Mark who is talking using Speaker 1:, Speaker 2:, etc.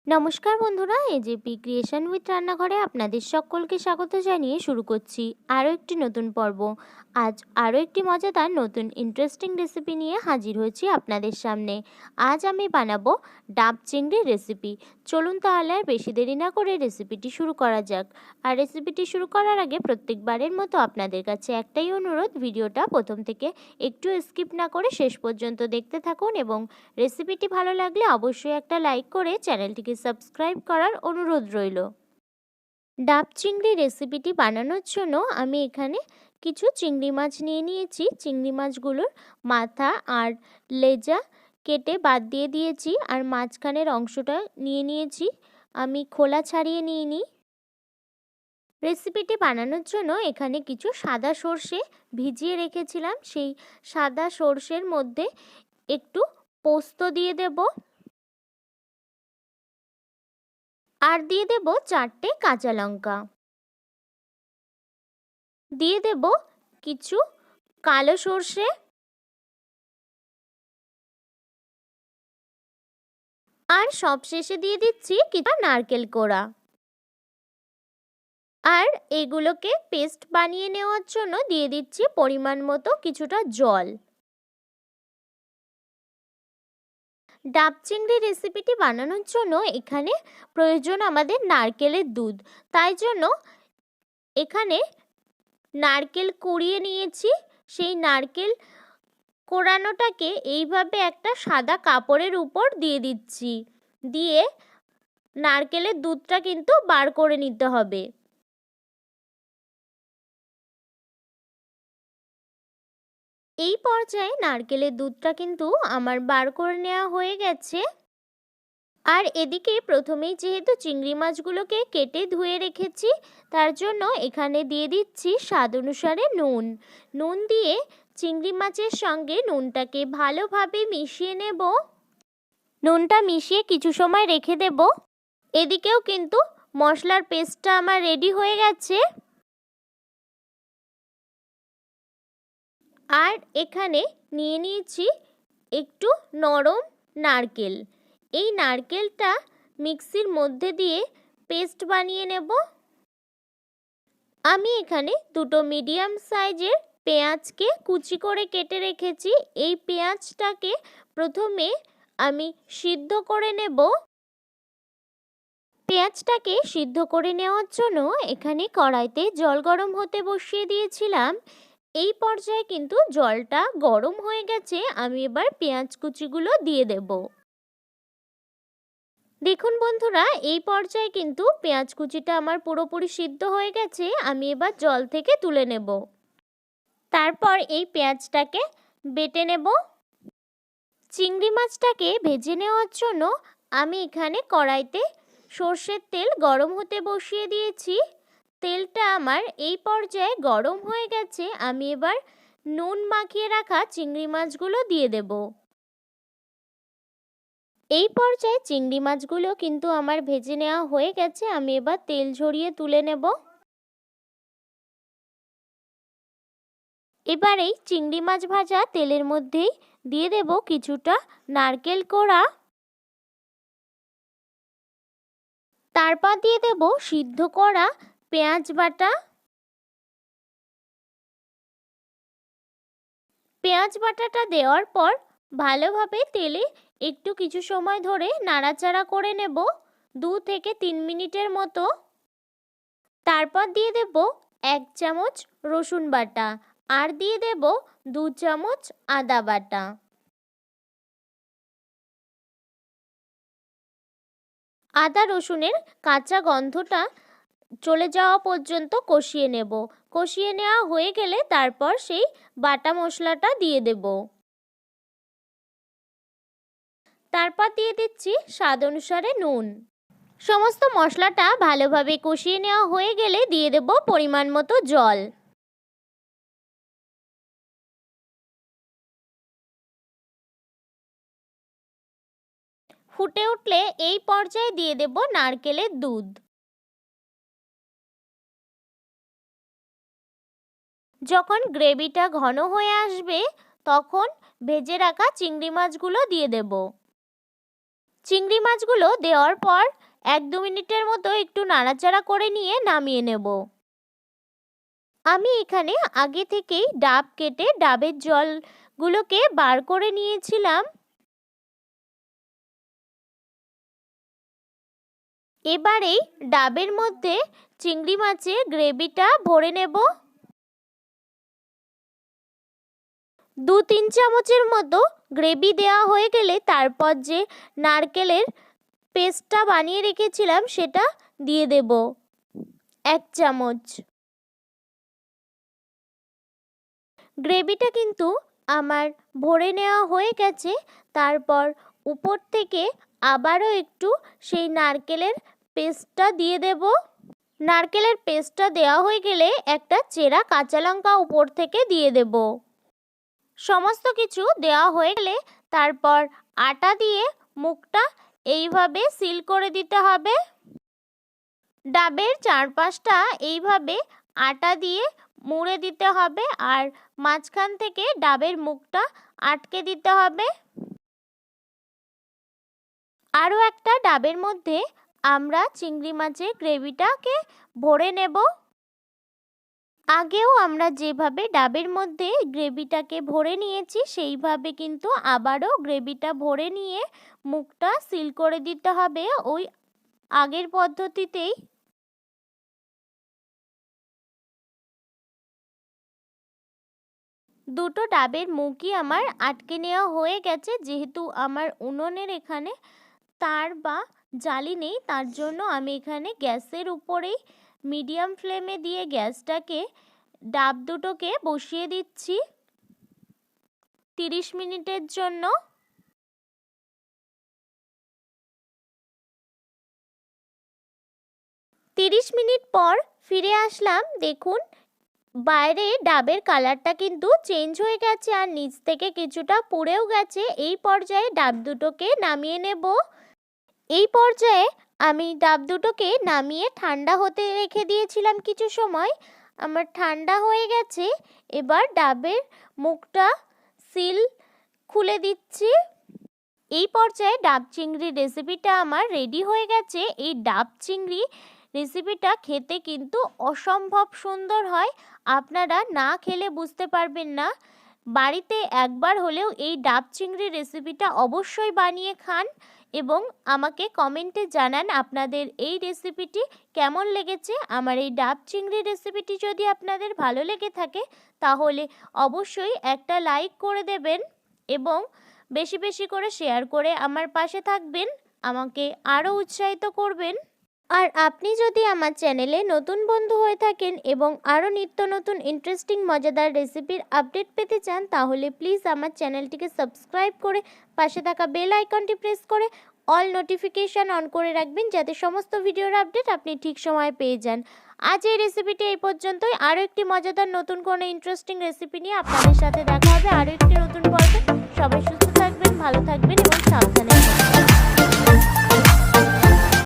Speaker 1: নমস্কার বন্ধুরা, AJP creation with রান্নাঘরে আপনাদের সকলকে স্বাগত জানিয়ে শুরু করছি আরও একটি নতুন পর্ব। আজ আরও একটি মজাদার নতুন ইন্টারেস্টিং রেসিপি নিয়ে হাজির হয়েছি আপনাদের সামনে। আজ আমি বানাবো ডাব চিংড়ির রেসিপি। চলুন তাহলে আর বেশি দেরি না করে রেসিপিটি শুরু করা যাক। আর রেসিপিটি শুরু করার আগে প্রত্যেকবারের মতো আপনাদের কাছে একটাই অনুরোধ, ভিডিওটা প্রথম থেকে একটু স্কিপ না করে শেষ পর্যন্ত দেখতে থাকুন এবং রেসিপিটি ভালো লাগলে অবশ্যই একটা লাইক করে চ্যানেলটিকে সাবস্ক্রাইব করার অনুরোধ রইল। ডাব চিংড়ি রেসিপিটি বানানোর জন্য আমি এখানে কিছু চিংড়ি মাছ নিয়ে নিয়েছি। চিংড়ি মাছগুলোর মাথা আর লেজা কেটে বাদ দিয়ে দিয়েছি, আর মাঝখানের অংশটা নিয়ে নিয়েছি, আমি খোলা ছাড়িয়ে নিইনি। রেসিপিটি বানানোর জন্য এখানে কিছু সাদা সর্ষে ভিজিয়ে রেখেছিলাম, সেই সাদা সর্ষের মধ্যে একটু পোস্ত দিয়ে দেব, আর দিয়ে দেব 4টে কাঁচা লঙ্কা, দিয়ে দেব কিছু কালো সর্ষে, আর সবশেষে দিয়ে দিচ্ছি কিছু নারকেল কোড়া। আর এগুলোকে পেস্ট বানিয়ে নেওয়ার জন্য দিয়ে দিচ্ছি পরিমাণ মতো কিছুটা জল। ডাব চিংড়ি রেসিপিটি বানানোর জন্য এখানে প্রয়োজন আমাদের নারকেলের দুধ, তাই জন্য এখানে নারকেল কুড়িয়ে নিয়েছি। সেই নারকেল কোড়ানোটাকে এইভাবে একটা সাদা কাপড়ের উপর দিয়ে দিচ্ছি, দিয়ে নারকেলের দুধটা কিন্তু বার করে নিতে হবে। এই পর্যায়ে নারকেলের দুধটা কিন্তু আমার বার করে নেওয়া হয়ে গেছে। আর এদিকে প্রথমেই যেহেতু চিংড়ি মাছগুলোকে কেটে ধুয়ে রেখেছি, তার জন্য এখানে দিয়ে দিচ্ছি স্বাদ অনুসারে নুন। নুন দিয়ে চিংড়ি মাছের সঙ্গে নুনটাকে ভালোভাবে মিশিয়ে নেব। নুনটা মিশিয়ে কিছু সময় রেখে দেব। এদিকেও কিন্তু মশলার পেস্টটা আমার রেডি হয়ে গেছে। আর এখানে নিয়ে নিয়েছি একটু নরম নারকেল। এই নারকেলটা মিক্সির মধ্যে দিয়ে পেস্ট বানিয়ে নেব। আমি এখানে দুটো মিডিয়াম সাইজের পেঁয়াজকে কুচি করে কেটে রেখেছি। এই পেঁয়াজটাকে প্রথমে আমি সিদ্ধ করে নেব। পেঁয়াজটাকে সিদ্ধ করে নেওয়ার জন্য এখানে কড়াইতে জল গরম হতে বসিয়ে দিয়েছিলাম। এই পর্যায়ে কিন্তু জলটা গরম হয়ে গেছে, আমি এবার পেঁয়াজ কুচিগুলো দিয়ে দেব। দেখুন বন্ধুরা, এই পর্যায়ে কিন্তু পেঁয়াজ কুচিটা আমার পুরোপুরি সিদ্ধ হয়ে গেছে। আমি এবার জল থেকে তুলে নেব। তারপর এই পেঁয়াজটাকে বেটে নেব। চিংড়ি মাছটাকে ভেজে নেওয়ার জন্য আমি এখানে কড়াইতে সর্ষের তেল গরম হতে বসিয়ে দিয়েছি। তেলটা আমার এই পর্যায়ে গরম হয়ে গেছে। আমি এবার নুন মাখিয়ে রাখা চিংড়ি মাছগুলো দিয়ে দেব। এই পর্যায়ে চিংড়ি মাছগুলো কিন্তু আমার ভেজে নেওয়া হয়ে গেছে। আমি এবার তেল ঝরিয়ে তুলে নেব। এবার এই চিংড়ি মাছ ভাজা তেলের মধ্যেই দিয়ে দেব কিছুটা নারকেল কোড়া, তারপর দিয়ে দেব সিদ্ধ করা পেঁয়াজ বাটা। পেঁয়াজ বাটাটা দেওয়ার পর ভালোভাবে তেলে একটু কিছু সময় ধরে নাড়াচাড়া করে নেব, 2 থেকে 3 মিনিটের মতো। তারপর দিয়ে দেব 1 চামচ রসুন বাটা, আর দিয়ে দেব 2 চামচ আদা বাটা। আদা রসুনের কাঁচা গন্ধটা চলে যাওয়া পর্যন্ত কষিয়ে নেব। কষিয়ে নেওয়া হয়ে গেলে তারপর সেই বাটা মশলাটা দিয়ে দেব। তারপর দিয়ে দিচ্ছি স্বাদ অনুসারে নুন। সমস্ত মশলাটা ভালোভাবে কষিয়ে নেওয়া হয়ে গেলে দিয়ে দেব পরিমাণ মতো জল। ফুটে উঠলে এই পর্যায়ে দিয়ে দেব নারকেলের দুধ। যখন গ্রেভিটা ঘন হয়ে আসবে তখন ভেজে রাখা চিংড়ি মাছগুলো দিয়ে দেব। চিংড়ি মাছগুলো দেওয়ার পর 1-2 মিনিটের মতো একটু নাড়াচাড়া করে নিয়ে নামিয়ে নেব। আমি এখানে আগে থেকেই ডাব কেটে ডাবের জলগুলোকে বার করে নিয়েছিলাম। এবারেই ডাবের মধ্যে চিংড়ি মাছের গ্রেভিটা ভরে নেব। 2-3 চামচের মতো গ্রেভি দেওয়া হয়ে গেলে তারপর যে নারকেলের পেস্টটা বানিয়ে রেখেছিলাম সেটা দিয়ে দেব 1 চামচ। গ্রেভিটা কিন্তু আমার ভরে নেওয়া হয়ে গেছে। তারপর উপর থেকে আবারও একটু সেই নারকেলের পেস্টটা দিয়ে দেব। নারকেলের পেস্টটা দেওয়া হয়ে গেলে একটা চেরা কাঁচা লঙ্কা উপর থেকে দিয়ে দেব। সমস্ত কিছু দেওয়া হয়ে গেলে তারপর আটা দিয়ে মুখটা এইভাবে সিল করে দিতে হবে। ডাবের চারপাশটা এইভাবে আটা দিয়ে মুড়ে দিতে হবে আর মাঝখান থেকে ডাবের মুখটা আটকে দিতে হবে। আরও একটা ডাবের মধ্যে আমরা চিংড়ি মাছের গ্রেভিটাকে ভরে নেব। আগেও আমরা যেভাবে ডাবের মধ্যে গ্রেভিটাকে ভরে নিয়েছি সেইভাবে কিন্তু আবারও গ্রেভিটা ভরে নিয়ে মুখটা সিল করে দিতে হবে ওই আগের পদ্ধতিতেই। দুটো ডাবের মুখই আমার আটকে নেওয়া হয়ে গেছে। যেহেতু আমার উনুনের এখানে তার বা জালি নেই, তার জন্য আমি এখানে গ্যাসের উপরেই মিডিয়াম ফ্লেমে দিয়ে গ্যাসটাকে ডাব দুটোকে বসিয়ে দিচ্ছি 30 মিনিটের জন্য। 30 মিনিট পর ফিরে আসলাম। দেখুন বাইরে ডাবের কালারটা কিন্তু চেঞ্জ হয়ে গেছে আর নিচ থেকে কিছুটা পুড়েও গেছে। এই পর্যায়ে ডাব দুটোকে নামিয়ে নেব। এই পর্যায়ে আমি ডাব দুটোকে নামিয়ে ঠান্ডা হতে রেখে দিয়েছিলাম কিছু সময়। আমার ঠান্ডা হয়ে গেছে। এবার ডাবের মুখটা সিল খুলে দিচ্ছি। এই পর্যায়ে ডাব চিংড়ির রেসিপিটা আমার রেডি হয়ে গেছে। এই ডাব চিংড়ি রেসিপিটা খেতে কিন্তু অসম্ভব সুন্দর হয়। আপনারা না খেলে বুঝতে পারবেন না। বাড়িতে একবার হলেও এই ডাব চিংড়ি রেসিপিটা অবশ্যই বানিয়ে খান এবং আমাকে কমেন্টে জানান আপনাদের এই রেসিপিটি কেমন লেগেছে। আমার এই ডাব চিংড়ি রেসিপিটি যদি আপনাদের ভালো লেগে থাকে তাহলে অবশ্যই একটা লাইক করে দেবেন এবং বেশি বেশি করে শেয়ার করে আমার পাশে থাকবেন, আমাকে আরও উৎসাহিত করবেন। আর আপনি যদি আমার চ্যানেলে নতুন বন্ধু হয়ে থাকেন এবং আরও নিত্য নতুন ইন্টারেস্টিং মজাদার রেসিপির আপডেট পেতে চান তাহলে প্লিজ আমার চ্যানেলটিকে সাবস্ক্রাইব করে পাশে থাকা বেল আইকনটি প্রেস করে অল নোটিফিকেশান অন করে রাখবেন যাতে সমস্ত ভিডিওর আপডেট আপনি ঠিক সময়ে পেয়ে যান। আজ এই রেসিপিটি এই পর্যন্তই। আরও একটি মজাদার নতুন কোনো ইন্টারেস্টিং রেসিপি নিয়ে আপনাদের সাথে দেখা হবে আরও একটি নতুন পর্বে। সবাই সুস্থ থাকবেন, ভালো থাকবেন এবং সাবধানে থাকবেন।